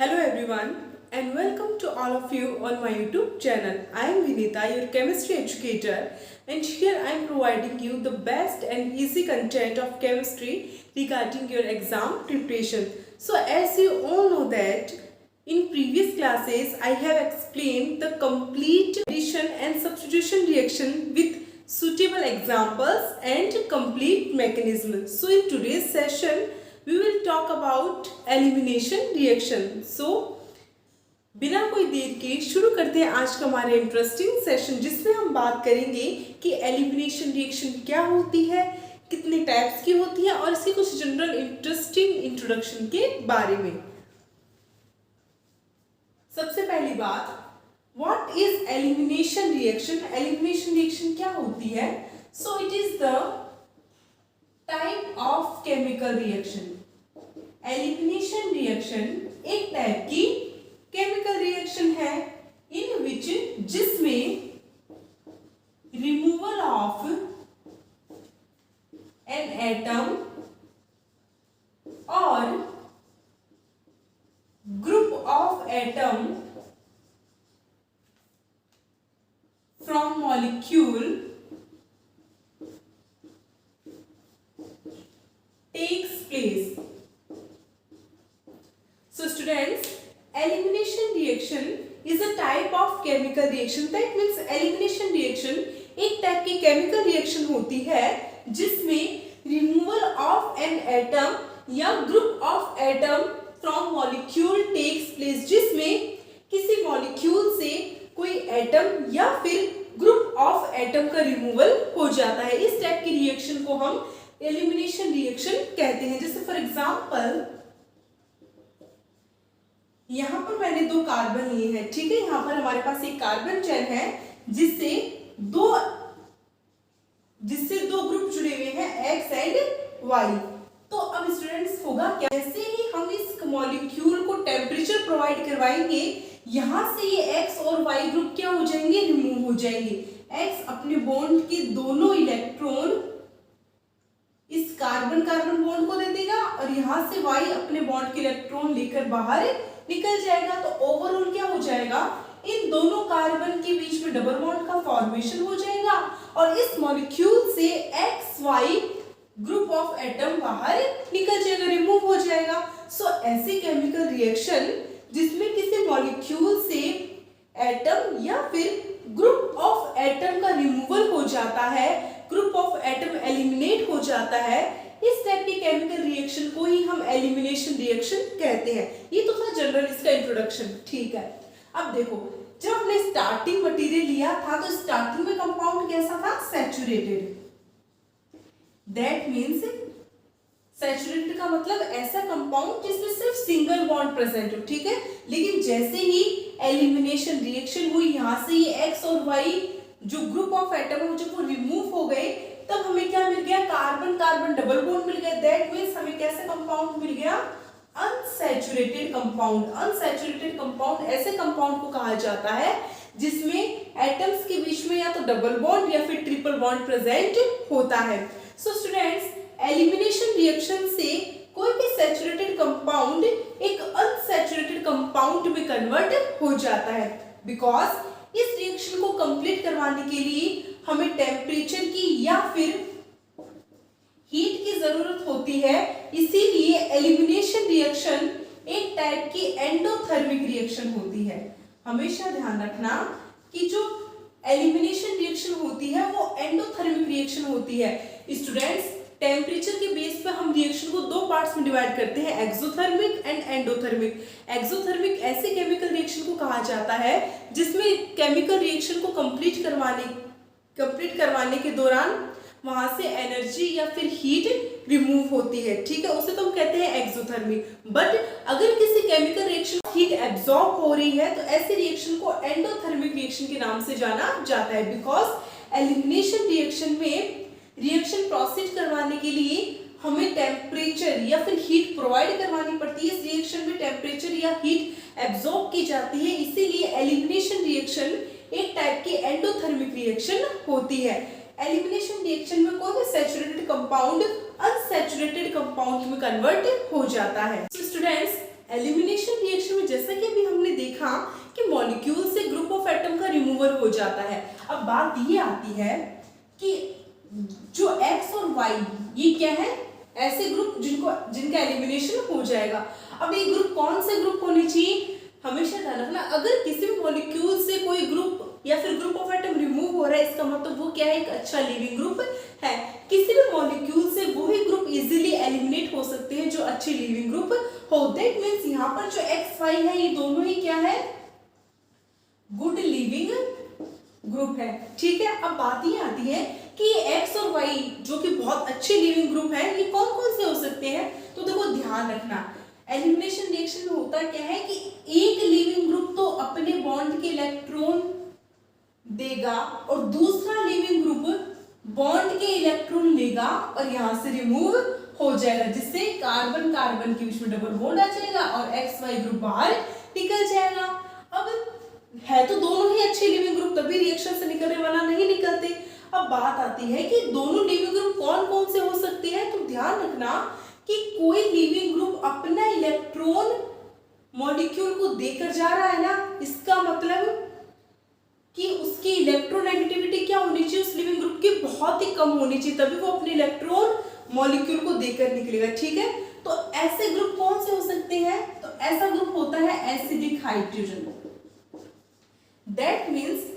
Hello everyone and welcome to all of you on my YouTube channel. I am Vinita, your chemistry educator, and here I am providing you the best and easy content of chemistry regarding your exam preparation. So as you all know that in previous classes I have explained the complete addition and substitution reaction with suitable examples and complete mechanism. So in today's session we will talk about elimination reaction. So बिना कोई देर के शुरू करते हैं आज का हमारा interesting session, जिसमें हम बात करेंगे कि एलिमिनेशन रिएक्शन क्या होती है, कितने टाइप्स की होती है और इसकी कुछ जनरल इंटरेस्टिंग इंट्रोडक्शन के बारे में। सबसे पहली बात, what is elimination reaction? Elimination reaction क्या होती है? So it is the type of chemical reaction. Elimination reaction एक टाइप की केमिकल रिएक्शन है इन विच जिसमें रिमूवल ऑफ एन एटम और group of atom from molecule takes place. So students, elimination reaction is a type of chemical reaction. That means elimination reaction एक type की chemical reaction होती है जिसमें removal of an atom या group of atom from molecule takes place, जिसमें किसी molecule से कोई atom या फिर group of atom का removal हो जाता है। इस टाइप की reaction को हम एलिमिनेशन रिएक्शन कहते हैं। जैसे फॉर एग्जांपल यहां पर मैंने दो कार्बन लिए हैं, ठीक है। यहां पर हमारे पास एक कार्बन चेन है जिससे दो ग्रुप जुड़े हुए हैं एक्स एंड वाई। तो अब स्टूडेंट्स होगा क्या, जैसे ही हम इस मॉलिक्यूल को टेम्परेचर प्रोवाइड करवाएंगे, यहां से ये एक्स और वाई ग्रुप क्या हो जाएंगे, रिमूव हो जाएंगे। एक्स अपने बॉन्ड के दोनों इलेक्ट्रॉन इस कार्बन कार्बन बॉन्ड को दे देगा और यहां से वाई अपने बॉन्ड के इलेक्ट्रॉन लेकर बाहर निकल जाएगा। तो ओवरऑल क्या हो जाएगा, इन दोनों कार्बन के बीच में डबल बॉन्ड का फॉर्मेशन हो जाएगा और इस मॉलिक्यूल से X Y group of atom बाहर निकल जाएगा, रिमूव हो जाएगा। सो ऐसी केमिकल रिएक्शन जिसमें किसी मॉलिक्यूल से एटम या फिर ग्रुप ऑफ एटम का रिमूवल हो जाता है, ग्रुप ऑफ एटम एलिमिनेट हो जाता है, इस टाइप की केमिकल रिएक्शन को ही हम एलिमिनेशन रिएक्शन कहते हैं। ये तो था जनरल इसका इंट्रोडक्शन, ठीक है। अब देखो, जब हमने स्टार्टिंग मटेरियल लिया था तो स्टार्टिंग में कंपाउंड कैसा था, सैचुरेटेड। दैट मींस सैचुरेटेड का मतलब ऐसा कंपाउंड जिसमें सिर्फ सिंगल बॉन्ड प्रेजेंट हो, ठीक है। लेकिन जैसे ही एलिमिनेशन रिएक्शन हुई, यहां से ये एक्स और वाई जो ग्रुप ऑफ एटम है जब वो रिमूव हो गए, तब हमें क्या मिल गया, कार्बन कार्बन डबल बॉन्ड मिल गया। दैट मींस हमें कैसा कंपाउंड मिल गया, अनसैचुरेटेड कंपाउंड। अनसैचुरेटेड कंपाउंड ऐसे कंपाउंड को कहा जाता है जिसमें एटम्स के बीच में या तो डबल बॉन्ड या फिर ट्रिपल बॉन्ड प्रेजेंट होता है। सो स्टूडेंट्स, एलिमिनेशन रिएक्शन से कोई भी सैचुरेटेड कंपाउंड एक अनसैचुरेटेड कंपाउंड में कन्वर्ट हो जाता है। बिकॉज इस रिएक्शन को कंप्लीट करवाने के लिए हमें टेम्परेचर की या फिर हीट की जरूरत होती है, इसीलिए एलिमिनेशन रिएक्शन एक टाइप की एंडोथर्मिक रिएक्शन होती है। हमेशा ध्यान रखना कि जो एलिमिनेशन रिएक्शन होती है वो एंडोथर्मिक रिएक्शन होती है। स्टूडेंट्स, टेम्परेचर के बेस पे हम रिएक्शन को दो पार्ट्स में डिवाइड करते हैं, एक्सोथर्मिक एंड एंडोथर्मिक। एक्सोथर्मिक ऐसे केमिकल रिएक्शन को कहा जाता है जिसमें केमिकल रिएक्शन को कंप्लीट करवाने के दौरान वहां से एनर्जी या फिर हीट रिमूव होती है, ठीक है। उसे तो हम कहते हैं एक्सोथर्मिक। बट अगर किसी केमिकल रिएक्शन हीट एब्जॉर्ब हो रही है तो ऐसे रिएक्शन को एंडोथर्मिक रिएक्शन के नाम से जाना जाता है। बिकॉज एलिमिनेशन रिएक्शन में रिएक्शन प्रोसीड करवाने के लिए हमें टेम्परेचर या फिर हीट प्रोवाइड करवानी पड़ती है। इस रिएक्शन में टेम्परेचर या हीट एब्जॉर्ब की जाती है, इसीलिए एलिमिनेशन रिएक्शन एक टाइप की एंडोथर्मिक रिएक्शन होती है। एलिमिनेशन रिएक्शन में कोई भी सैचुरेटेड कंपाउंड अनसैचुरेटेड कंपाउंड में कन्वर्ट हो जाता है। तो स्टूडेंट्स, एलिमिनेशन रिएक्शन में जाता है। अब बात ये आती है कि जो x और y ये क्या है, ऐसे ग्रुप जिनका एलिमिनेशन हो जाएगा। अब ये ग्रुप कौन से ग्रुप होने चाहिए, हमेशा ध्यान रखना, अगर किसी भी मॉलिक्यूल से कोई ग्रुप या फिर ग्रुप ऑफ एटम रिमूव हो रहा है, इसका मतलब वो क्या है, एक अच्छा लिविंग ग्रुप है। किसी भी मॉलिक्यूल से वही ग्रुप इजीली एलिमिनेट हो सकते हैं जो अच्छे लिविंग ग्रुप हो। दैट मींस यहाँ पर जो एक्स वाई है ये दोनों ही क्या है, गुड लिविंग ग्रुप है। ठीक है, अब बात ये आती है कि ये एक्स और वाई जो कि बहुत अच्छे लिविंग ग्रुप है, ये कौन कौन से हो सकते हैं। तो देखो ध्यान रखना, एलिमिनेशन रिएक्शन में होता क्या है कि एक लिविंग ग्रुप तो अपने बॉन्ड के इलेक्ट्रॉन देगा और दूसरा लिविंग ग्रुप बॉन्ड के इलेक्ट्रॉन लेगा और यहां से रिमूव हो जाएगा, जिससे कार्बन कार्बन के बीच में डबल बॉन्ड आ जाएगा और एक्स वाई ग्रुप बाहर निकल जाएगा। अब है तो दोनों ही अच्छे लिविंग ग्रुप, तभी रिएक्शन से निकलने वाला नहीं निकलते। अब बात आती है कि दोनों लिविंग ग्रुप कौन कौन से हो सकते हैं। तो ध्यान रखना कि कोई लिविंग ग्रुप अपना इलेक्ट्रॉन मॉलिक्यूल को देकर जा रहा है ना, इसका मतलब कि उसकी इलेक्ट्रोनेगेटिविटी क्या होनी चाहिए, उस लिविंग ग्रुप की बहुत ही कम होनी चाहिए, तभी वो अपने इलेक्ट्रॉन मॉलिक्यूल को देकर निकलेगा। ठीक है, तो ऐसे ग्रुप कौन से हो सकते हैं, तो ऐसा ग्रुप होता है एसिडिक हाइड्रोजन। दैट मीन्स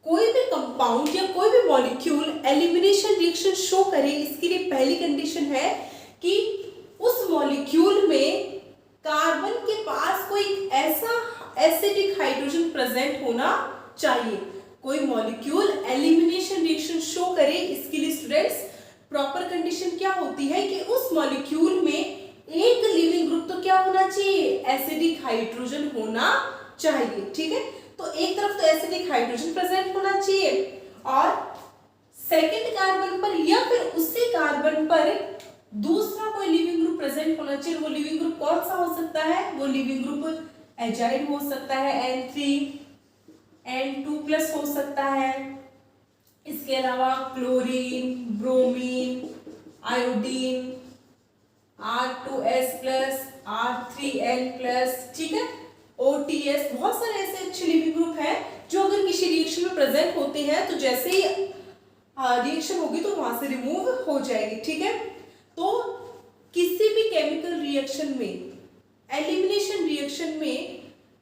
कोई भी कंपाउंड या कोई भी मॉलिक्यूल एलिमिनेशन रिएक्शन शो करे, इसके लिए पहली कंडीशन है कि उस मॉलिक्यूल में कार्बन के पास कोई ऐसा एसिडिक हाइड्रोजन प्रेजेंट होना चाहिए। कोई मॉलिक्यूल एलिमिनेशन रिएक्शन शो करे, इसके लिए स्टूडेंट्स प्रॉपर कंडीशन क्या होती है कि उस मॉलिक्यूल में एक लिविंग ग्रुप तो क्या होना चाहिए, एसिडिक हाइड्रोजन होना चाहिए। ठीक है, तो एक तरफ तो एसिडिक हाइड्रोजन प्रेजेंट होना चाहिए और सेकंड कार्बन पर या फिर उसी कार्बन पर दूसरा कोई लिविंग ग्रुप प्रेजेंट होना चाहिए। वो लिविंग ग्रुप कौन सा हो सकता है, वो लिविंग ग्रुप एजाइड हो सकता है, N3 N2+ हो सकता है, इसके अलावा chlorine, bromine, iodine, R2S+, R3N+, ठीक है, OTS, बहुत सारे ऐसे अच्छे लिविंग ग्रुप हैं जो अगर किसी रिएक्शन में प्रेजेंट होते हैं तो जैसे ही रिएक्शन होगी तो वहां से रिमूव हो जाएगी। ठीक है, तो किसी भी केमिकल रिएक्शन में, एलिमिनेशन रिएक्शन में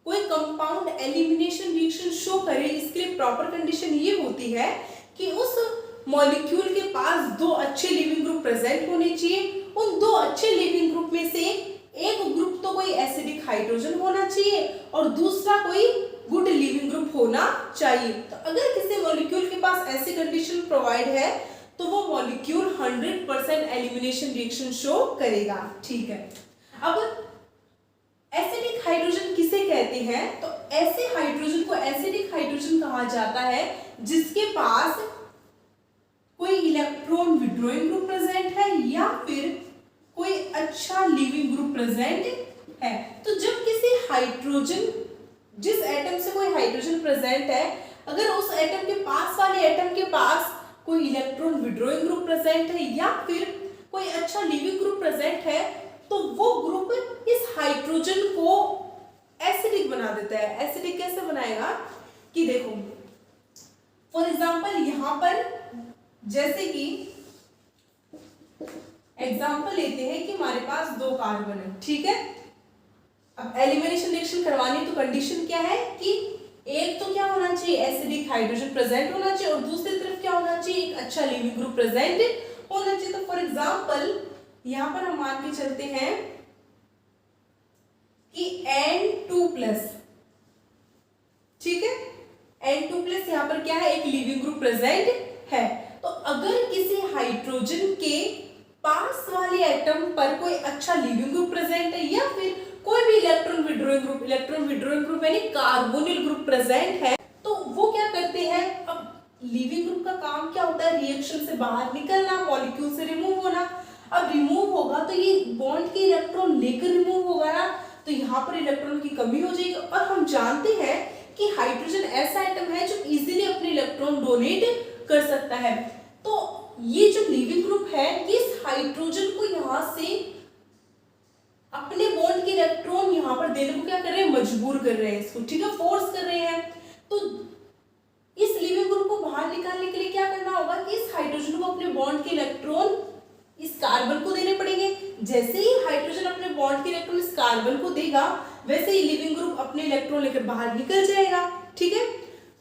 कोई कंपाउंड एलिमिनेशन रिएक्शन शो करे, इसके लिए प्रॉपर कंडीशन ये होती है कि उस मॉलिक्यूल के पास दो अच्छे लिविंग ग्रुप प्रेजेंट होने चाहिए। उन दो अच्छे लिविंग ग्रुप में से एक ग्रुप तो कोई एसिडिक हाइड्रोजन होना चाहिए और दूसरा कोई गुड लिविंग ग्रुप होना चाहिए। तो अगर किसी मॉलिक्यूल के पास ऐसी कंडीशन प्रोवाइड है तो वो मॉलिक्यूल 100% एलिमिनेशन रिएक्शन शो करेगा। ठीक है, अब एसिडिक हाइड्रोजन किसे कहते हैं, तो ऐसे हाइड्रोजन को एसिडिक हाइड्रोजन कहा जाता है जिसके पास कोई इलेक्ट्रॉन विड्रॉइंग ग्रुप प्रेजेंट है या फिर कोई अच्छा लिविंग ग्रुप प्रेजेंट है। तो जब किसी हाइड्रोजन, जिस एटम से कोई हाइड्रोजन प्रेजेंट है, अगर उस एटम के पास वाले एटम के पास कोई इलेक्ट्रॉन विड्रॉइंग ग्रुप प्रेजेंट है या फिर कोई अच्छा लिविंग ग्रुप प्रेजेंट है, तो वो ग्रुप इस हाइड्रोजन को एसिडिक बना देता है। एसिडिक कैसे बनाएगा कि देखो, फॉर एग्जांपल यहां पर जैसे कि एग्जांपल लेते हैं कि हमारे पास दो कार्बन है। ठीक है, अब एलिमिनेशन रिएक्शन करवानी तो कंडीशन क्या है कि एक तो क्या होना चाहिए, एसिडिक हाइड्रोजन प्रेजेंट होना चाहिए और दूसरी तरफ क्या होना चाहिए, एक अच्छा लिविंग ग्रुप प्रेजेंट होना चाहिए। तो फॉर एग्जांपल यहां पर हम मान के चलते हैं कि N2+, ठीक है, N2+ यहां पर क्या है, एक लिविंग ग्रुप प्रेजेंट है। तो अगर किसी हाइड्रोजन के पास वाले एटम पर कोई अच्छा लिविंग ग्रुप प्रेजेंट है या फिर कोई भी इलेक्ट्रॉन विड्रॉइंग ग्रुप यानी कार्बोनिल ग्रुप प्रेजेंट है, तो वो क्या करते हैं, अब लिविंग ग्रुप का काम क्या होता है, रिएक्शन से बाहर निकलना, मॉलिक्यूल से रिमूव होना। अब रिमूव होगा तो ये बॉन्ड के इलेक्ट्रॉन लेकर रिमूव होगा ना, तो यहाँ पर इलेक्ट्रॉन की कमी हो जाएगी। और हम जानते हैं कि हाइड्रोजन ऐसा एटम है जो इजीली अपने इलेक्ट्रॉन डोनेट कर सकता है। तो ये जो लिविंग ग्रुप है ये इस हाइड्रोजन को यहाँ से अपने बॉन्ड के इलेक्ट्रॉन यहाँ पर देने को क्या कर रहे हैं, मजबूर कर रहे हैं इसको, ठीक है, फोर्स कर रहे हैं। तो इस अपने बॉन्ड के इलेक्ट्रॉन इस कार्बन को देने पड़ेंगे। जैसे ही हाइड्रोजन अपने बॉन्ड के इलेक्ट्रॉन इस कार्बन को देगा, वैसे ही लिविंग ग्रुप अपने इलेक्ट्रॉन लेकर बाहर निकल जाएगा। ठीक है,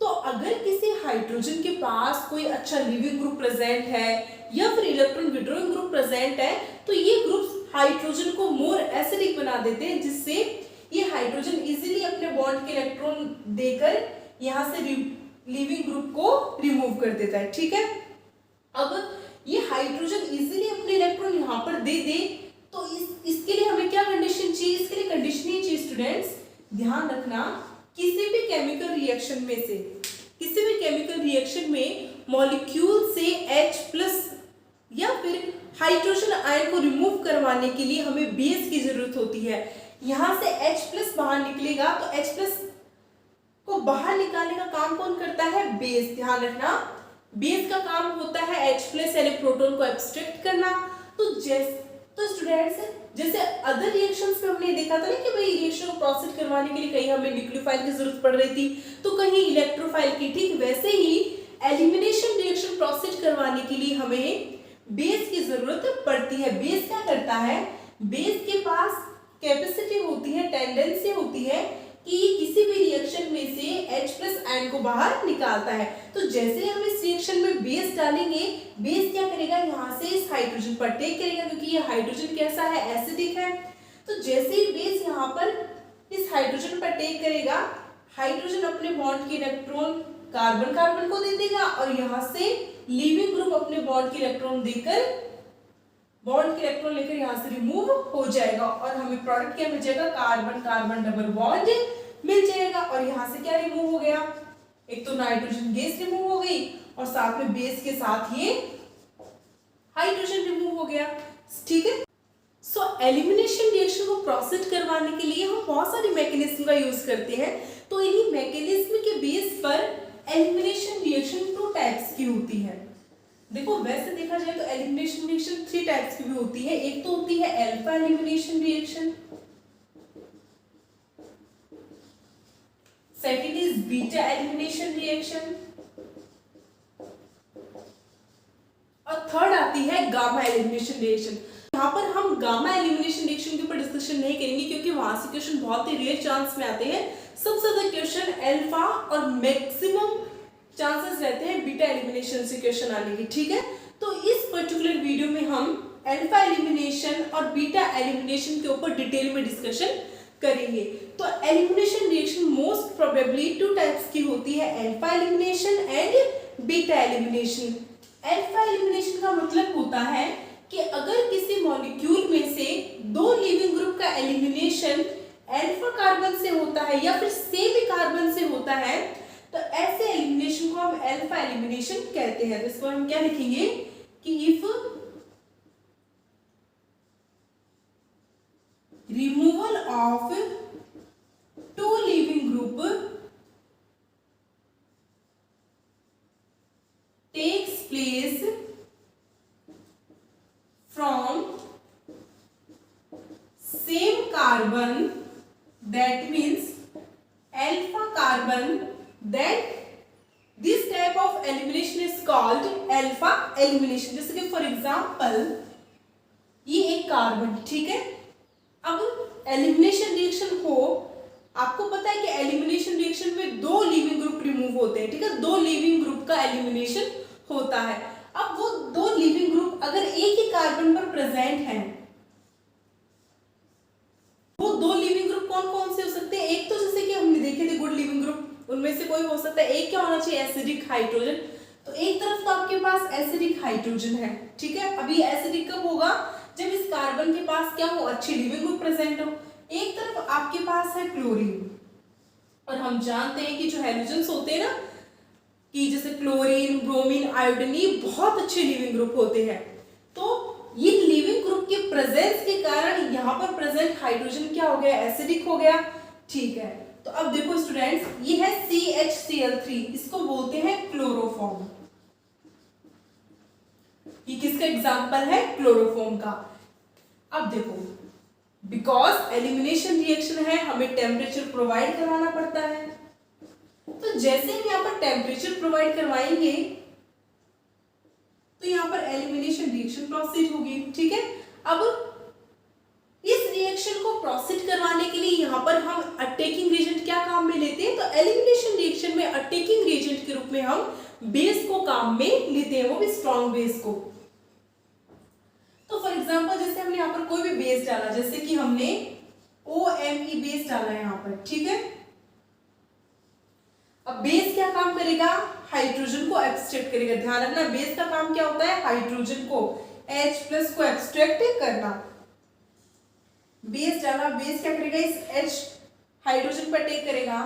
तो अगर किसी हाइड्रोजन के पास कोई अच्छा लिविंग ग्रुप प्रेजेंट है या फिर इलेक्ट्रॉन विड्रॉइंग ग्रुप प्रेजेंट है, तो ये ग्रुप्स हाइड्रोजन को मोर एसिडिक बना देते हैं, जिससे ये हाइड्रोजन इजीली अपने बॉन्ड के इलेक्ट्रॉन देकर यहाँ से लिविंग ग्रुप को रिमूव कर देता है। ठीक है, अब ये हाइड्रोजन इजीली अपने इलेक्ट्रॉन यहाँ पर दे दे, तो इसके लिए हमें क्या कंडीशन चाहिए? इसके लिए कंडीशन ये चाहिए स्टूडेंट्स, ध्यान रखना, किसी भी केमिकल रिएक्शन में से, किसी भी केमिकल रिएक्शन में मॉलिक्यूल से H+ या फिर हाइड्रोजन आयन को रिमूव करवाने के लिए हमें बेस की जरूरत होती है। यहाँ से H+ बाहर निकलेगा, तो H+ को बाहर निकालने का काम कौन करता है? बेस। ध्यान रखना, बेस का काम होता है H+ यानी प्रोटॉन को एब्स्ट्रैक्ट करना। तो स्टूडेंट्स, जैसे अदर रिएक्शंस में हमने देखा था ना कि भाई रिएक्शन को प्रोसेस करवाने के लिए कहीं हमें न्यूक्लियोफाइल की जरूरत पड़ रही थी, तो कहीं इलेक्ट्रोफाइल की। ठीक वैसे ही एलिमिनेशन रिएक्शन प्रोसेस करवाने के लिए हमें बेस की जरूरत पड़ती है। बेस क्या करता है? बेस के पास कैपेसिटी होती है, टेंडेंसी होती है कि किसी भी रिएक्शन में से H+ आयन को बाहर निकालता है। तो जैसे हम इस रिएक्शन में बेस डालेंगे, बेस क्या करेगा? यहाँ से इस हाइड्रोजन पर टेक करेगा, क्योंकि ये हाइड्रोजन कैसा है? एसिडिक है। तो जैसे ही बेस यहाँ पर इस हाइड्रोजन पर टेक करेगा, हाइड्रोजन अपने बॉन्ड के इलेक्ट्रॉन कार्बन को दे देगा और यहाँ से लिविंग ग्रुप अपने बॉन्ड के इलेक्ट्रॉन देकर बॉन्ड के इलेक्ट्रॉन लेकर यहाँ से रिमूव हो जाएगा और हमें प्रोडक्ट क्या मिल जाएगा? कार्बन कार्बन डबल बॉन्ड मिल जाएगा। और यहाँ से क्या रिमूव हो गया? एक तो नाइट्रोजन गैस रिमूव हो गई और साथ में बेस के साथ ये हाइड्रोजन रिमूव हो गया। ठीक है, सो एलिमिनेशन रिएक्शन को प्रोसेस करवाने के लिए हम बहुत सारे मैकेनिज्म का यूज करते हैं। तो इन्हीं मैकेनिज्म के बेस पर एलिमिनेशन रिएक्शन 2 टाइप्स की होती है। देखो, वैसे देखा जाए तो एलिमिनेशन रिएक्शन 3 टाइप्स की भी होती है। एक तो होती है alpha elimination reaction, second is beta elimination reaction और थर्ड आती है गामा एलिमिनेशन रिएक्शन। यहाँ पर हम गामा एलिमिनेशन रिएक्शन के ऊपर डिस्कशन नहीं करेंगे, क्योंकि वहां से क्वेश्चन बहुत ही रेयर चांस में आते हैं। सबसे ज्यादा क्वेश्चन अल्फा और मैक्सिमम चांसेस रहते हैं बीटा एलिमिनेशन से क्वेश्चन आने की। ठीक है, तो इस पर्टिकुलर वीडियो में हम अल्फा एलिमिनेशन और बीटा एलिमिनेशन के ऊपर डिटेल में डिस्कशन करेंगे। तो elimination reaction most probably 2 types की होती है, alpha elimination and beta elimination. Alpha elimination का मतलब होता है कि अगर किसी मॉलिक्यूल में से 2 लिविंग ग्रुप का एलिमिनेशन अल्फा कार्बन से होता है या फिर सेमी कार्बन से होता है, तो ऐसे एलिमिनेशन को हम अल्फा एलिमिनेशन कहते हैं। तो इसको हम क्या लिखेंगे कि if removal of 2 leaving group takes place from same carbon, that means alpha carbon, then this type of elimination is called alpha elimination। जैसे कि फॉर एग्जाम्पल ये एक कार्बन, ठीक है, अब एलिमिनेशन रिएक्शन हो, आपको पता है कि एलिमिनेशन रिएक्शन में 2 लिविंग ग्रुप रिमूव होते हैं। ठीक है, 2 लिविंग ग्रुप का एलिमिनेशन होता है। अब वो 2 लिविंग ग्रुप अगर एक ही कार्बन पर प्रेजेंट हैं, वो 2 लिविंग ग्रुप कौन कौन से हो सकते हैं? एक तो जैसे कि हमने देखे थे गुड लिविंग ग्रुप, उनमें से कोई हो सकता है। एक क्या होना चाहिए? Acidic hydrogen. तो एक तरफ तो आपके पास एसिडिक हाइड्रोजन है, ठीक है। अभी एसिडिक कब होगा? जब इस कार्बन के पास क्या हो? अच्छी लिविंग ग्रुप प्रेजेंट हो। एक तरफ आपके पास है क्लोरीन, और हम जानते हैं कि जो हैलोजन्स होते हैं ना, कि जैसे क्लोरीन, ब्रोमीन, आयोडीन, ये बहुत अच्छे लिविंग ग्रुप होते हैं। तो ये लिविंग ग्रुप के प्रेजेंस के कारण यहाँ पर प्रेजेंट हाइड्रोजन क्या हो गया? एसिडिक हो गया, ठीक है। तो अब देखो स्टूडेंट्स, ये है CHCl3, इसको बोलते हैं क्लोरोफॉर्म। ये किसका एग्जाम्पल है? क्लोरोफॉर्म का। अब देखो, बिकॉज एलिमिनेशन रिएक्शन है, हमें टेम्परेचर प्रोवाइड करवाना पड़ता है। तो जैसे हम यहाँ पर टेम्परेचर प्रोवाइड करवाएंगे, तो यहाँ पर एलिमिनेशन रिएक्शन प्रोसीड होगी, ठीक है। अब इस रिएक्शन को प्रोसीड करवाने के लिए यहाँ पर हम अटैकिंग रिएजेंट क्या काम में लेते हैं, तो एलिमिनेशन रिएक्शन में अटैकिंग रिएजेंट के रूप में हम बेस को काम में लेते हैं, वो भी स्ट्रॉन्ग बेस को। तो फॉर एग्जांपल जैसे हमने यहाँ पर कोई भी बेस डाला, जैसे कि हमने OMe बेस डाला है यहाँ पर, ठीक है। अब बेस क्या काम करेगा, हाइड्रोजन को एब्स्ट्रैक्ट करेगा। ध्यान रखना बेस का काम क्या होता है, हाइड्रोजन को H+ को एब्स्ट्रैक्ट करना। बेस डाला, बेस क्या करेगा, इस H हाइड्रोजन पर अटैक करेगा।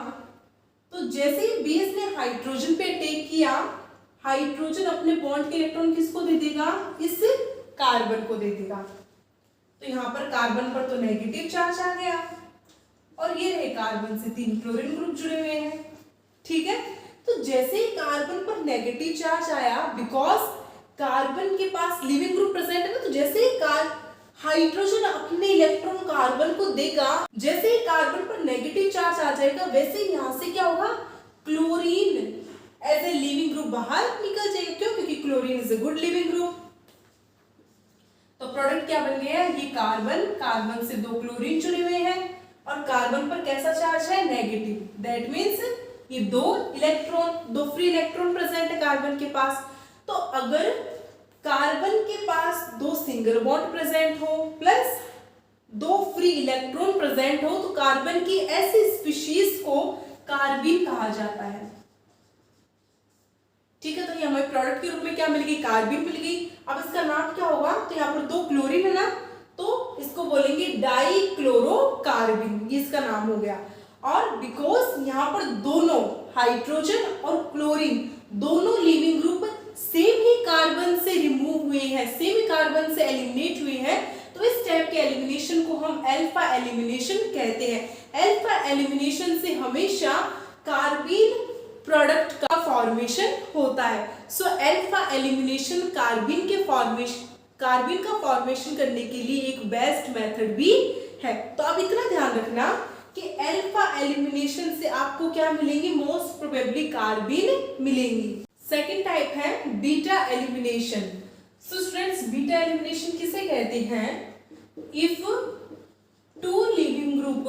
तो जैसे ही बेस ने हाइड्रोजन पे अटैक किया, हाइड्रोजन अपने बॉन्ड के इलेक्ट्रॉन किसको दे देगा, इस कार्बन को दे देगा। तो यहाँ पर कार्बन पर तो नेगेटिव चार्ज आ गया और ये रहे कार्बन से 3 क्लोरीन ग्रुप जुड़े हुए हैं, ठीक है। तो जैसे ही कार्बन पर नेगेटिव चार्ज आया, बिकॉज कार्बन के पास लिविंग ग्रुप प्रेजेंट है ना, तो जैसे ही हाइड्रोजन अपने इलेक्ट्रॉन कार्बन को देगा, जैसे ही कार्बन पर नेगेटिव चार्ज आ जाएगा, वैसे ही यहाँ से क्या होगा, chlorine as a leaving group बाहर निकल जाएगा। क्यों, क्योंकि chlorine is a good leaving group. तो प्रोडक्ट क्या बन गया, ये कार्बन, कार्बन से 2 क्लोरीन जुड़े हुए हैं और कार्बन पर कैसा चार्ज है, नेगेटिव। दैट मीन्स ये 2 इलेक्ट्रॉन, 2 फ्री इलेक्ट्रॉन प्रेजेंट है कार्बन के पास। तो अगर कार्बन के पास 2 सिंगल बॉन्ड प्रेजेंट हो प्लस 2 फ्री इलेक्ट्रॉन प्रेजेंट हो, तो कार्बन की ऐसी स्पीशीज को कार्बीन कहा जाता है, ठीक है। तो ये हमें प्रोडक्ट के रूप में क्या मिल गई, कार्बीन मिल गई। अब इसका नाम क्या होगा, तो यहाँ पर 2 क्लोरीन है ना, तो इसको बोलेंगे डाइक्लोरोकार्बीन, ये इसका नाम हो गया। और बिकॉज यहाँ पर दोनों हाइड्रोजन और क्लोरीन दोनों लिविंग ग्रुप सेम ही कार्बन से रिमूव हुए हैं, सेम ही कार्बन से एलिमिनेट हुए हैं, तो इस टाइप के एलिमिनेशन को हम अल्फा एलिमिनेशन कहते हैं। अल्फा एलिमिनेशन से हमेशा कार्बीन प्रोडक्ट का फॉर्मेशन होता है। सो अल्फा एलिमिनेशन कार्बीन का फॉर्मेशन करने के लिए एक बेस्ट मेथड भी है। तो अब इतना ध्यान रखना कि अल्फा एलिमिनेशन से आपको क्या मिलेंगे, मोस्ट प्रोबेबली कार्बीन मिलेंगी। सेकेंड टाइप है beta elimination. So students, beta elimination किसे कहते हैं, if 2 leaving group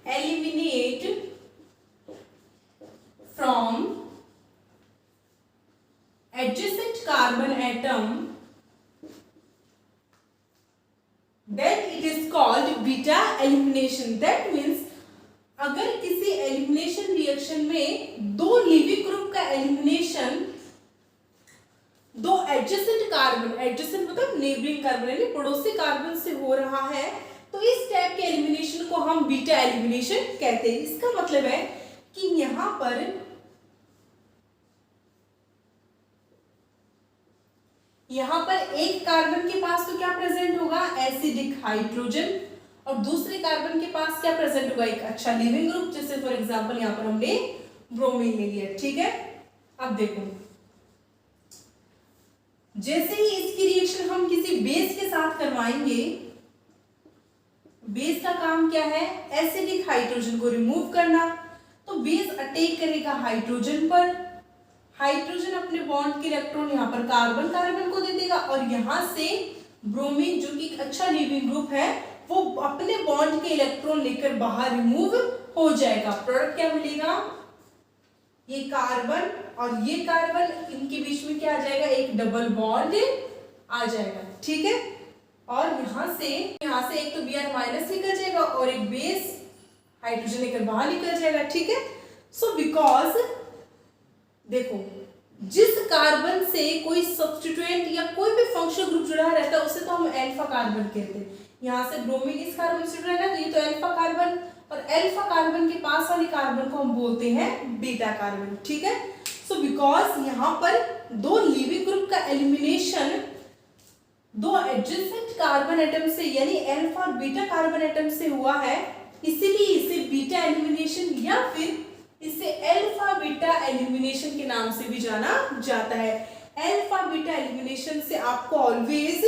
eliminate from adjacent carbon atom, then it is called beta elimination. That means अगर किसी एलिमिनेशन रिएक्शन में 2 लिविंग ग्रुप का elimination 2 adjacent carbon, adjacent मतलब neighbouring carbon यानी पड़ोसी कार्बन से हो रहा है, तो इस टाइप के एलिमिनेशन को हम बीटा एलिमिनेशन कहते हैं। इसका मतलब है कि यहाँ पर एक कार्बन के पास तो क्या प्रेजेंट होगा, एसिडिक हाइड्रोजन, और दूसरे कार्बन के पास क्या प्रेजेंट होगा, एक अच्छा लिविंग ग्रुप। जैसे फॉर एग्जांपल यहाँ पर हमने ब्रोमीन ले लिया, ठीक है। अब देखो, जैसे ही इसकी रिएक्शन हम किसी बेस के साथ करवाएंगे, बेस का काम क्या है, एसिडिक हाइड्रोजन को रिमूव करना। तो बेस अटैक करेगा हाइड्रोजन पर, हाइड्रोजन अपने बॉन्ड के इलेक्ट्रॉन यहाँ पर कार्बन को दे देगा, और यहाँ से ब्रोमीन जो कि एक अच्छा लिविंग ग्रुप है, वो अपने बॉन्ड के इलेक्ट्रॉन लेकर बाहर रिमूव हो जाएगा। प्रोडक्ट क्या मिलेगा, ये कार्बन और ये कार्बन, इनके बीच में क्या आ जाएगा, एक डबल बॉन्ड आ जाएगा, ठीक है। और यहाँ से एक तो Br- निकल जाएगा और एक बेस हाइड्रोजन लेकर बाहर निकल जाएगा, ठीक है। सो बिकॉज देखो, जिस कार्बन से कोई सब्स्टिट्यूएंट या कोई भी फंक्शनल ग्रुप जुड़ा रहता है उसे तो हम अल्फा कार्बन कहते हैं। यहाँ से ब्रोमीन इस कार्बन से जुड़ा है, तो ये तो अल्फा कार्बन, और अल्फा कार्बन के पास वाले कार्बन को हम बोलते हैं बीटा कार्बन, ठीक है। सो बिकॉज यहाँ पर 2 लिविंग ग्रुप का एलिमिनेशन 2 एडजेसेंट कार्बन एटम से यानी अल्फा और बीटा कार्बन एटम से हुआ है, इसीलिए इसे बीटा एलिमिनेशन या फिर इसे अल्फा बीटा एलिमिनेशन के नाम से भी जाना जाता है। अल्फा बीटा एलिमिनेशन से आपको always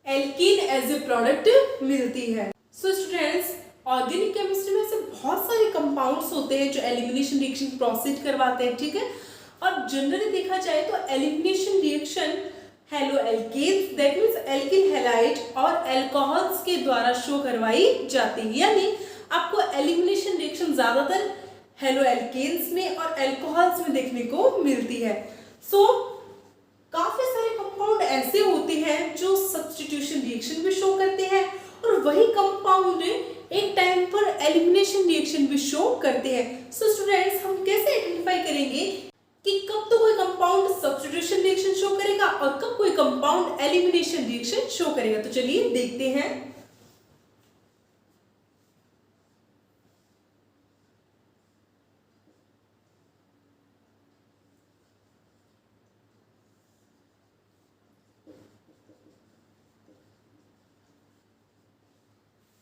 alkene as a product मिलती है। सो स्टूडेंट्स, ऑर्गेनिक केमिस्ट्री में से बहुत सारे कंपाउंड्स होते हैं जो एलिमिनेशन रिएक्शन प्रोसीड करवाते हैं, ठीक है। और जनरली देखा जाए तो elimination reaction haloalkanes that means alkyl halide और अल्कोहल्स के द्वारा शो करवाई जाती है, यानी आपको एलिमिनेशन रिएक्शन ज्यादातर हेलो एल्केन्स में और अल्कोहल्स में देखने को मिलती है। सो काफी सारे कंपाउंड ऐसे होते हैं जो सब्स्टिट्यूशन रिएक्शन भी शो करते हैं और वही कंपाउंड एक टाइम पर एलिमिनेशन रिएक्शन भी शो करते हैं। सो स्टूडेंट्स, हम कैसे आइडेंटिफाई करेंगे कि कब तो कोई कंपाउंड सब्स्टिट्यूशन रिएक्शन शो करेगा और कब कोई कंपाउंड एलिमिनेशन रिएक्शन शो करेगा? तो चलिए देखते हैं।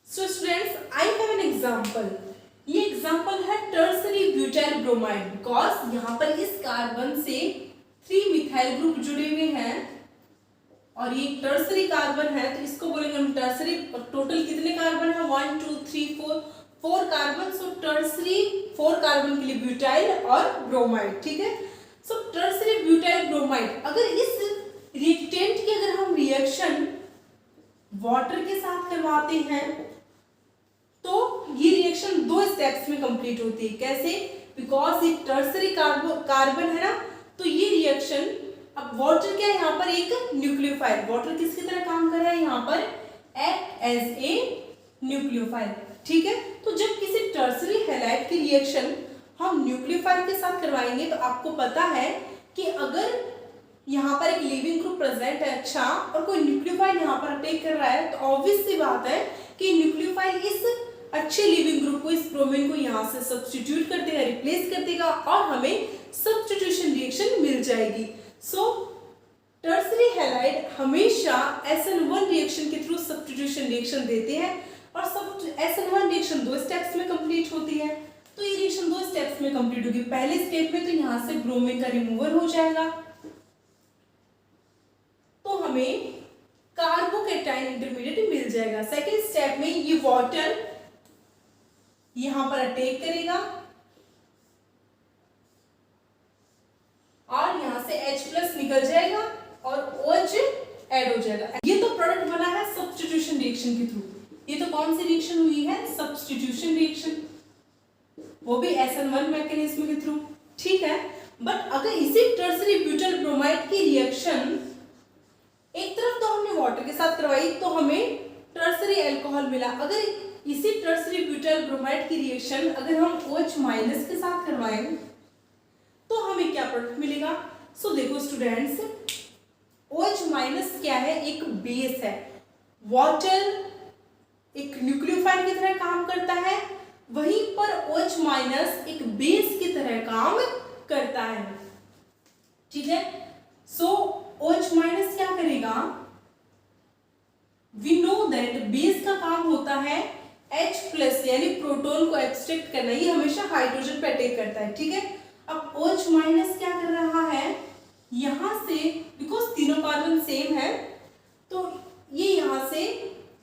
So students, I have an example. ये एग्जाम्पल है टर्सरी ब्यूटाइल ब्रोमाइड, बिकॉज यहाँ पर इस कार्बन से 3 मिथाइल ग्रुप जुड़े हुए हैं और ये टर्सरी कार्बन है, तो इसको बोलेंगे हम टर्सरी। टोटल कितने कार्बन है? 1 2 3 4 कार्बन। सो टर्सरी 4 कार्बन के लिए ब्यूटाइल और ब्रोमाइड, ठीक है। सो टर्सरी ब्यूटाइल ब्रोमाइड, अगर इस रिएक्टेंट की अगर हम रिएक्शन वाटर के साथ करवाते हैं तो ये रिएक्शन 2 स्टेप्स में कंप्लीट होती है। कैसे? बिकॉज ये टर्सरी कार्बन है ना, तो ये रिएक्शन, अब वाटर क्या है यहाँ पर? एक न्यूक्लियोफाइल। वाटर किसकी तरह काम कर रहा है यहाँ पर? एक्ट एज ए न्यूक्लियोफाइल, ठीक है। तो जब किसी टर्सरी हैलाइड की रिएक्शन हम न्यूक्लियोफाइल के साथ करवाएंगे तो आपको पता है कि अगर यहाँ पर एक लिविंग ग्रुप प्रेजेंट है, अच्छा, और कोई न्यूक्लियोफाइल यहाँ पर अटैक कर रहा है, तो ऑब्वियस सी बात है कि न्यूक्लियोफाइल इस अच्छे लिविंग ग्रुप को, इस ब्रोमीन को यहाँ से सब्स्टिट्यूट कर देगा, रिप्लेस कर देगा और हमें सब्स्टिट्यूशन रिएक्शन मिल जाएगी। सो टर्सरी हैलाइड हमेशा SN1 रिएक्शन के थ्रू सब्स्टिट्यूशन रिएक्शन देते हैं और SN1 रिएक्शन 2 स्टेप्स में कंप्लीट होती है। तो ये रिएक्शन 2 स्टेप्स में कंप्लीट होगी। पहले स्टेप में तो यहाँ से ब्रोमीन का रिमूवल हो जाएगा, तो हमें कार्बोकैटायन इंटरमीडिएट मिल जाएगा। सेकेंड स्टेप में ये वाटर यहां पर अटैक करेगा और यहां से H+ निकल जाएगा और OH ऐड हो जाएगा। ये तो प्रोडक्ट बना है सब्स्टिट्यूशन रिएक्शन के थ्रू। ये तो कौन सी रिएक्शन हुई है? सब्स्टिट्यूशन रिएक्शन, वो भी SN1 मैकेनिज्म के थ्रू, ठीक है। बट अगर इसी टर्सरी ब्यूटाइल ब्रोमाइड की रिएक्शन एक तरफ तो हमने वाटर के साथ करवाई तो हमें टर्सरी अल्कोहल मिला, अगर इसी टर्सरी ब्यूटाइल ब्रोमाइड की रिएक्शन अगर हम OH- के साथ करवाएं तो हमें क्या प्रोडक्ट मिलेगा? सो देखो स्टूडेंट्स, OH- क्या है? एक बेस है। वाटर एक न्यूक्लियोफाइल की तरह काम करता है, वहीं पर OH- एक बेस की तरह काम करता है, ठीक है। सो OH- क्या करेगा? वी नो दैट बेस का काम होता है H+ यानी प्रोटॉन को एब्स्ट्रैक्ट करना, ये हमेशा हाइड्रोजन पे अटैक करता है, ठीक है। अब OH- क्या कर रहा है? यहां से, बिकॉज तीनों कार्बन सेम है, तो ये यहां से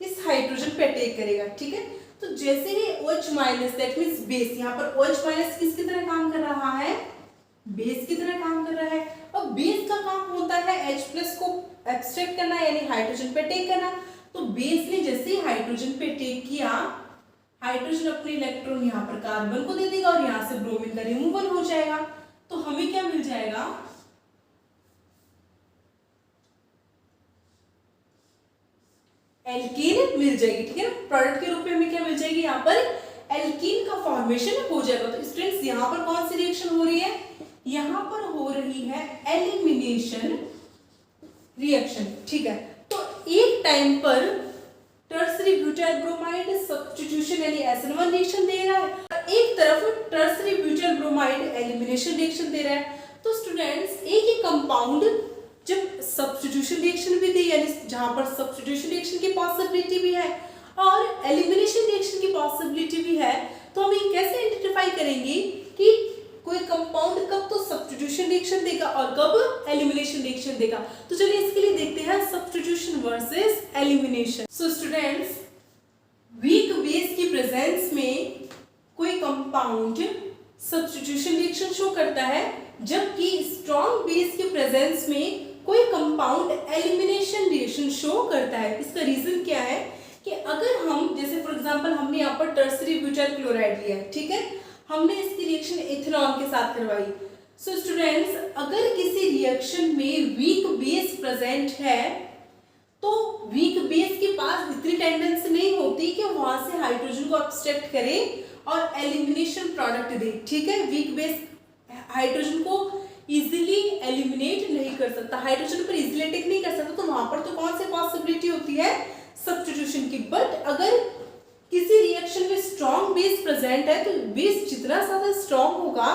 इस हाइड्रोजन पे अटैक करेगा, ठीक है। तो जैसे ही OH- दैट मींस बेस, यहाँ पर OH- किसकी तरह काम कर रहा है? बेस की तरह काम कर रहा है। और बेस का काम होता है H+ को एब्स्ट्रैक्ट करना यानी हाइड्रोजन पे अटैक करना। तो बेस ने जैसे ही हाइड्रोजन पे अटैक किया, हाइड्रोजन अपने इलेक्ट्रॉन यहाँ पर कार्बन को दे देगा और यहाँ से ब्रोमीन का रिमूवल हो जाएगा। तो हमें क्या मिल जाएगा? एल्कीन मिल जाएगी, ठीक है। प्रोडक्ट के रूप में हमें क्या मिल जाएगी? यहाँ पर एल्कीन का फॉर्मेशन हो जाएगा। तो स्टूडेंट्स, यहाँ पर कौन सी रिएक्शन हो रही है? यहाँ पर हो रही है एलिमिनेशन रिएक्शन, ठीक है। तो एक टाइम पर टर्सरी ब्यूटाइल ब्रोमाइड सब्स्टिट्यूशन यानी SN1 रिएक्शन दे रहा है और एक तरफ tertiary butyl bromide elimination reaction दे रहा है। तो स्टूडेंट्स, एक ही कंपाउंड जब सब्स्टिट्यूशन रिएक्शन भी दी, यानी जहां पर सब्स्टिट्यूशन रिएक्शन की पॉसिबिलिटी भी है और एलिमिनेशन रिएक्शन की पॉसिबिलिटी भी है, तो हम ये कैसे आइडेंटिफाई करेंगे कि कोई कंपाउंड कब तो सब्स्टिट्यूशन रिएक्शन देगा और कब एलिमिनेशन रिएक्शन देगा? तो चलिए इसके लिए देखते हैं substitution versus elimination. So students, weak base की प्रेजेंस में कोई कंपाउंड सब्स्टिट्यूशन रिएक्शन शो करता है जबकि स्ट्रॉन्ग बेस के प्रेजेंस में कोई कंपाउंड एलिमिनेशन रिएक्शन शो करता है। इसका रीजन क्या है कि अगर हम जैसे फॉर एग्जांपल हमने यहाँ पर टर्सरी ब्यूटाइल क्लोराइड लिया है, ठीक है, हमने इसकी रिएक्शन इथेनॉल के साथ करवाई। सो स्टूडेंट्स, अगर किसी रिएक्शन में वीक बेस प्रेजेंट है तो वीक बेस के पास इतनी टेंडेंसी नहीं होती कि वहां से हाइड्रोजन को अब्स्ट्रैक्ट करे और एलिमिनेशन प्रोडक्ट दे, ठीक है। वीक बेस हाइड्रोजन को इजीली एलिमिनेट नहीं कर सकता, हाइड्रोजन पर इजीली अटैक नहीं कर सकता, तो वहां पर तो कौन सी पॉसिबिलिटी होती है, सब्स्टिट्यूशन की। बट अगर किसी रिएक्शन में स्ट्रॉन्ग बेस प्रेजेंट है तो बेस जितना ज्यादा स्ट्रॉन्ग होगा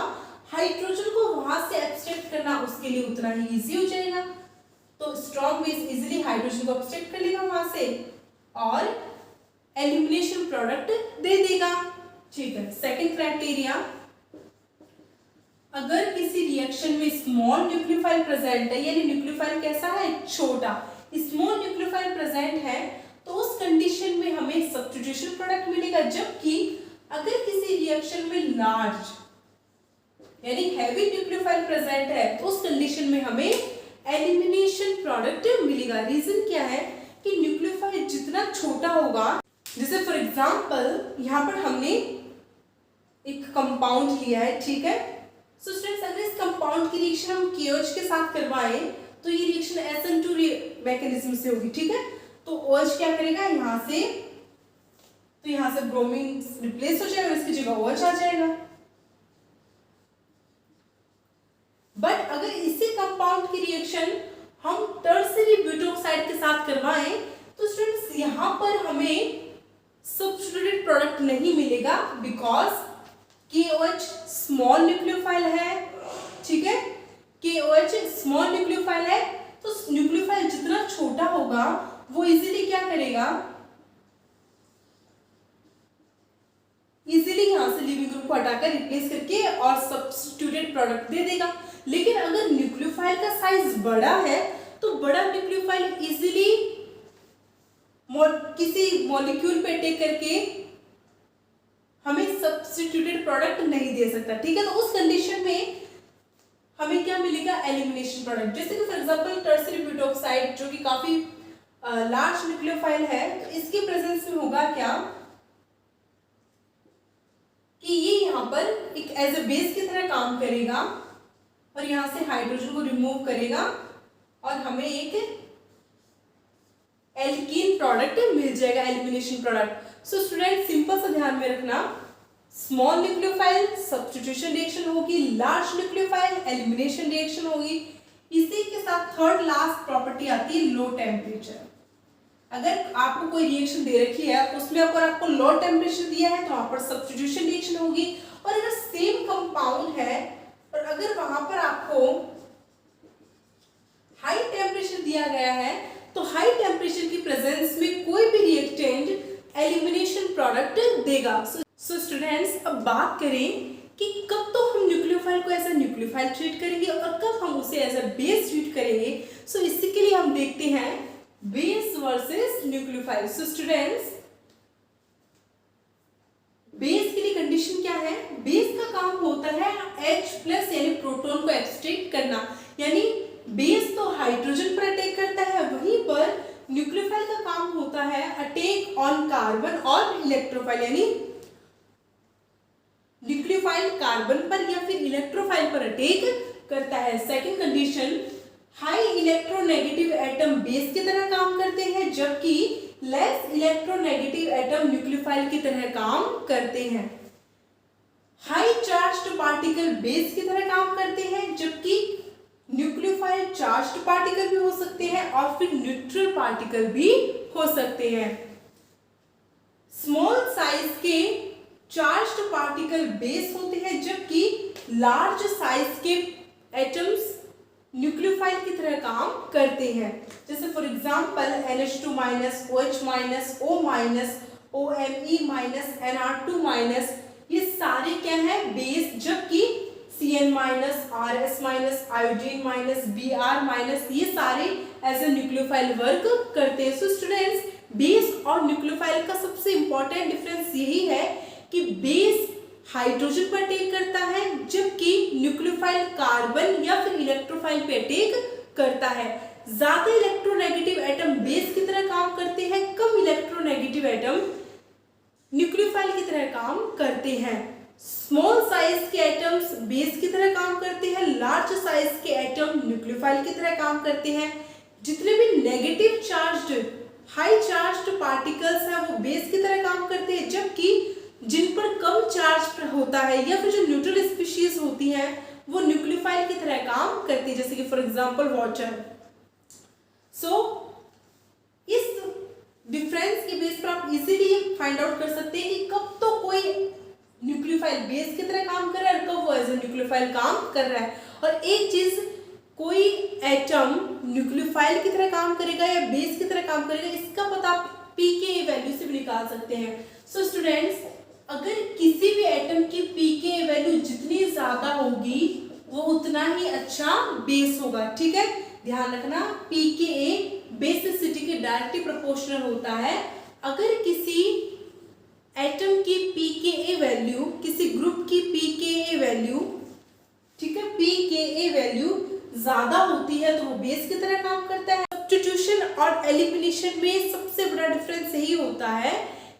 हाइड्रोजन को वहां से एब्स्ट्रैक्ट करना उसके लिए उतना ही इजी हो जाएगा। तो स्ट्रॉन्ग बेस इजीली हाइड्रोजन को एब्स्ट्रैक्ट कर लेगा वहां से और एलिमिनेशन प्रोडक्ट दे देगा, ठीक है। सेकंड क्राइटेरिया, अगर किसी रिएक्शन में स्मॉल न्यूक्लियोफाइल प्रेजेंट है, यानी न्यूक्लियोफाइल कैसा है, छोटा, स्मॉल न्यूक्लियोफाइल प्रेजेंट है, तो उस कंडीशन में हमें सब्स्टिट्यूशन प्रोडक्ट मिलेगा। जबकि अगर किसी रिएक्शन में लार्ज यानी हैवी न्यूक्लियोफाइल प्रेजेंट है तो उस कंडीशन में हमें एलिमिनेशन प्रोडक्ट मिलेगा। रीजन क्या है कि न्यूक्लियोफाइल जितना छोटा होगा, जैसे फॉर एग्जांपल यहाँ पर हमने एक कंपाउंड लिया है, ठीक है। सो स्टूडेंट्स, अगर इस कंपाउंड की रिएक्शन हम KOH के साथ करवाएं तो ये रिएक्शन SN2 मैकेनिज्म से होगी, ठीक है। तो OH क्या करेगा, यहाँ से ब्रोमीन रिप्लेस हो जाएगा, इसकी जगह OH आ जाएगा। बट अगर इसी कंपाउंड की रिएक्शन हम टर्सरी ब्यूटोक्साइड के साथ करवाएं तो स्टूडेंट्स यहाँ पर हमें सब्स्टिट्यूटेड प्रोडक्ट नहीं मिलेगा, बिकॉज KOH स्मॉल न्यूक्लियोफाइल है, ठीक है। KOH स्मॉल न्यूक्लियोफाइल है, तो न्यूक्लियोफाइल जितना छोटा होगा वो इजीली क्या करेगा, इजीली यहाँ से लिविंग ग्रुप को हटाकर रिप्लेस करके और सब्स्टिट्यूटेड प्रोडक्ट दे देगा। लेकिन अगर न्यूक्लियोफाइल का साइज बड़ा है तो बड़ा न्यूक्लियोफाइल इजीली किसी मॉलिक्यूल पे अटैक करके हमें सब्स्टिट्यूटेड प्रोडक्ट नहीं दे सकता, ठीक है। तो उस कंडीशन में हमें क्या मिलेगा, एलिमिनेशन प्रोडक्ट। जैसे कि फॉर एग्जांपल टर्सरी ब्यूटोक्साइड जो कि काफी लार्ज न्यूक्लियोफाइल है, तो इसके प्रेजेंस में होगा क्या कि ये यहाँ पर एक एज ए बेस की तरह काम करेगा और यहाँ से हाइड्रोजन को रिमूव करेगा और हमें एक एल्कीन प्रोडक्ट मिल जाएगा, elimination product. So student, simple सा ध्यान में रखना, स्मॉल न्यूक्लियोफाइल सब्स्टिट्यूशन रिएक्शन होगी, लार्ज न्यूक्लियोफाइल एलिमिनेशन रिएक्शन होगी। इसी के साथ थर्ड लास्ट प्रॉपर्टी आती है लो टेम्परेचर। अगर आपको कोई रिएक्शन दे रखी है उसमें अगर आपको लो टेम्परेचर दिया है तो वहां पर सब्स्टिट्यूशन रिएक्शन होगी, और अगर सेम कंपाउंड है और अगर वहां पर आपको हाई टेम्परेचर दिया गया है तो हाई टेम्परेचर की प्रेजेंस में कोई भी रिएक्टेंट एलिमिनेशन प्रोडक्ट देगा। सो स्टूडेंट्स, अब बात करें कि कब तो हम न्यूक्लियोफाइल को एज ए न्यूक्लियोफाइल ट्रीट करेंगे और कब हम उसे एज ए बेस ट्रीट करेंगे। सो इसी के लिए हम देखते हैं base versus nucleophile. So students, base के लिए कंडीशन क्या है, बेस का काम होता है H+ यानी प्रोटॉन को एब्स्ट्रैक्ट करना, यानी बेस तो हाइड्रोजन पर अटैक करता है, वहीं पर न्यूक्लियोफाइल का काम होता है अटैक ऑन कार्बन और इलेक्ट्रोफाइल, यानी न्यूक्लियोफाइल कार्बन पर या फिर इलेक्ट्रोफाइल पर अटैक करता है। Second condition, high electronegative atom base की तरह काम करते हैं, जबकि लेस इलेक्ट्रोनेगेटिव एटम न्यूक्लियोफाइल की तरह काम करते हैं। हाई चार्ज्ड पार्टिकल बेस की तरह काम करते हैं, जबकि न्यूक्लियोफाइल चार्ज्ड पार्टिकल भी हो सकते हैं और फिर न्यूट्रल पार्टिकल भी हो सकते हैं। स्मॉल साइज के चार्ज्ड पार्टिकल बेस होते हैं, जबकि लार्ज साइज के एटम्स न्यूक्लियोफाइल की तरह काम करते हैं। जैसे for example NH2-, OH-, O-, OMe-, NR2-, ये सारे क्या है, बेस, जबकि Cn-, RS-, आयोडीन-, Br-, ये सारे एज ए न्यूक्लियोफाइल वर्क करते हैं। सो स्टूडेंट्स, बेस और न्यूक्लियोफाइल का सबसे इंपॉर्टेंट डिफरेंस यही है कि बेस हाइड्रोजन पर अटैक करता है, जबकि न्यूक्लियोफाइल कार्बन या फिर इलेक्ट्रोफाइल पे अटैक करता है। ज्यादा इलेक्ट्रोनेगेटिव एटम बेस की तरह काम करते हैं, कम इलेक्ट्रोनेगेटिव एटम न्यूक्लियोफाइल की तरह काम करते हैं। स्मॉल साइज के एटम्स बेस की तरह काम करते हैं, लार्ज साइज के एटम न्यूक्लियोफाइल की तरह काम करते हैं। जितने भी negative charged high charged particles हैं वो बेस की तरह काम करते हैं, जबकि जिन पर कम चार्ज होता है या फिर जो न्यूट्रल स्पीशीज होती हैं वो न्यूक्लियोफाइल की तरह काम करती है, जैसे कि फॉर एग्जांपल वाटर। सो इस डिफरेंस के बेस पर आप इजीली फाइंड आउट कर सकते हैं कि कब तो कोई न्यूक्लियोफाइल बेस की तरह काम कर रहा है और कब वो एज ए न्यूक्लियोफाइल काम कर रहा है। और एक चीज, कोई एटम न्यूक्लियोफाइल की तरह काम करेगा या बेस की तरह काम करेगा, इसका पता आप pKa वैल्यू से भी निकाल सकते हैं। सो स्टूडेंट्स, अगर किसी भी एटम की pKa वैल्यू जितनी ज्यादा होगी वो उतना ही अच्छा बेस होगा, ठीक है, ध्यान रखना। pKa बेसिसिटी के डायरेक्टली प्रोपोर्शनल होता है। अगर किसी एटम की pKa वैल्यू, किसी ग्रुप की pKa वैल्यू, ठीक है, pKa वैल्यू ज्यादा होती है तो वो बेस की तरह काम करता है। सब्स्टिट्यूशन और एलिमिनेशन में सबसे बड़ा डिफरेंस यही होता है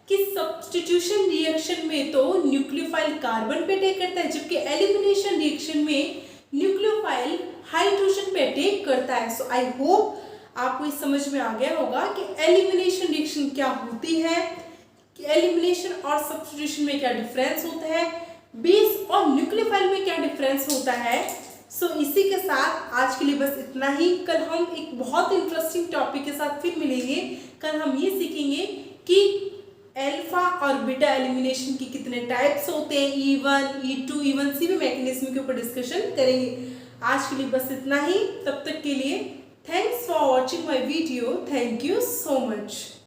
कि सब्स्टिट्यूशन रिएक्शन में तो न्यूक्लियोफाइल कार्बन पे अटैक करता है, जबकि एलिमिनेशन रिएक्शन में न्यूक्लियोफाइल हाइड्रोजन पे अटैक करता है। सो आई होप आपको इस समझ में आ गया होगा कि एलिमिनेशन रिएक्शन क्या होती है, कि एलिमिनेशन और सब्स्टिट्यूशन में क्या डिफरेंस होता है, बेस और न्यूक्लियोफाइल में क्या डिफरेंस होता है। सो इसी के साथ आज के लिए बस इतना ही। कल हम एक बहुत इंटरेस्टिंग टॉपिक के साथ फिर मिलेंगे। कल हम ये सीखेंगे कि अल्फा और बीटा एलिमिनेशन की कितने टाइप्स होते हैं, E1, E2, E1 सी भी मैकेनिज्म के ऊपर डिस्कशन करेंगे। आज के लिए बस इतना ही। तब तक के लिए thanks for watching my video. Thank you so much.